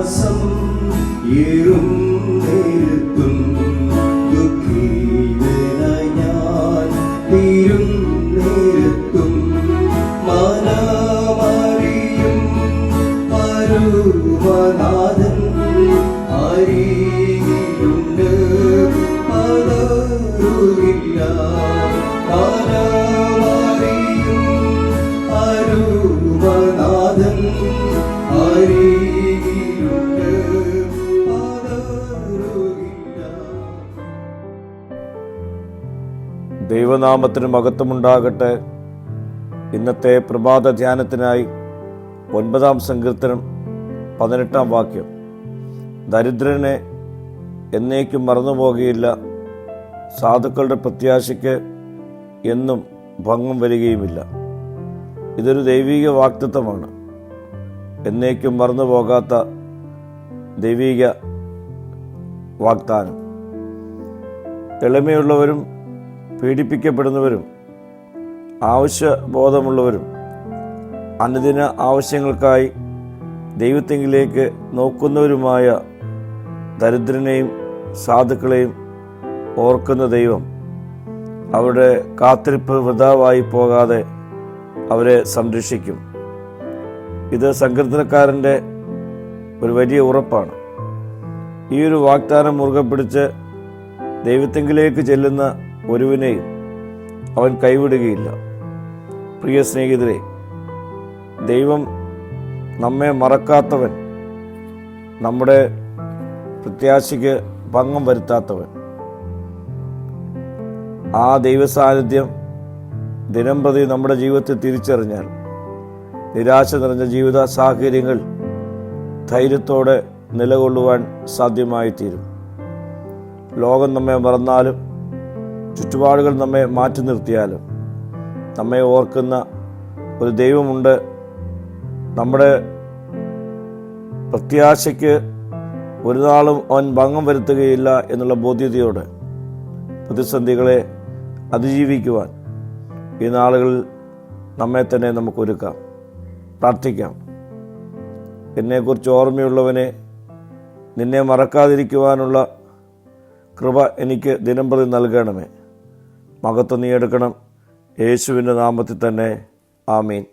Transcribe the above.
പ്രയാസം ഏറും നേരത്തും ദുഃഖിതനായി ഞാൻ തീരും നേരത്തും മനമറിയും പരമനാഥൻ അരികിലുണ്ട്, പതറുകില്ല. മനമറിയും പരമനാഥൻ അരികിലുണ്ട്, പതറുകില്ല. ദൈവനാമത്തിന് മഹത്വമുണ്ടാകട്ടെ. ഇന്നത്തെ പ്രഭാത ധ്യാനത്തിനായി 9-ാം സങ്കീർത്തനം 18-ാം വാക്യം. ദരിദ്രനെ എന്നേക്കും മറന്നുപോകുകയില്ല, സാധുക്കളുടെ പ്രത്യാശയ്ക്ക് എന്നും ഭംഗം വരികയുമില്ല. ഇതൊരു ദൈവിക വാഗ്ദത്തമാണ്. എന്നേക്കും മറന്നുപോകാത്ത ദൈവിക വാഗ്ദാനം. എളിമയുള്ളവരും പീഡിപ്പിക്കപ്പെടുന്നവരും ആവശ്യബോധമുള്ളവരും അനുദിന ആവശ്യങ്ങൾക്കായി ദൈവത്തെങ്കിലേക്ക് നോക്കുന്നവരുമായ ദരിദ്രനെയും സാധുക്കളെയും ഓർക്കുന്ന ദൈവം അവരുടെ കാത്തിരിപ്പ് വൃഥാവായി പോകാതെ അവരെ സംരക്ഷിക്കും. ഇത് സങ്കീർത്തനക്കാരൻ്റെ ഒരു വലിയ ഉറപ്പാണ്. ഈ ഒരു വാഗ്ദാനം മുറുകെ പിടിച്ച് ദൈവത്തെങ്കിലേക്ക് ചെല്ലുന്ന ഒരുവനെയും അവൻ കൈവിടുകയില്ല. പ്രിയ സ്നേഹിതരെ, ദൈവം നമ്മെ മറക്കാത്തവൻ, നമ്മുടെ പ്രത്യാശയ്ക്ക് ഭംഗം വരുത്താത്തവൻ. ആ ദൈവസാന്നിധ്യം ദിനംപ്രതി നമ്മുടെ ജീവിതത്തിൽ തിരിച്ചറിഞ്ഞാൽ നിരാശ നിറഞ്ഞ ജീവിത സാഹചര്യങ്ങൾ ധൈര്യത്തോടെ നിലകൊള്ളുവാൻ സാധ്യമായി തീരും. ലോകം നമ്മെ മറന്നാലും ചുറ്റുപാടുകൾ നമ്മെ മാറ്റി നിർത്തിയാലും നമ്മെ ഓർക്കുന്ന ഒരു ദൈവമുണ്ട്. നമ്മുടെ പ്രത്യാശയ്ക്ക് ഒരു നാളും അവൻ ഭംഗം വരുത്തുകയില്ല എന്നുള്ള ബോധ്യതയോടെ പ്രതിസന്ധികളെ അതിജീവിക്കുവാൻ ഈ നാളുകളിൽ നമ്മെ തന്നെ നമുക്കൊരുക്കാം. പ്രാർത്ഥിക്കാം. എന്നെക്കുറിച്ച് ഓർമ്മയുള്ളവനെ, നിന്നെ മറക്കാതിരിക്കുവാനുള്ള കൃപ എനിക്ക് ദിനംപ്രതി നൽകണമേ. മഹത്വം നീ എടുക്കണം. യേശുവിൻ്റെ നാമത്തിൽ തന്നെ. ആമീൻ.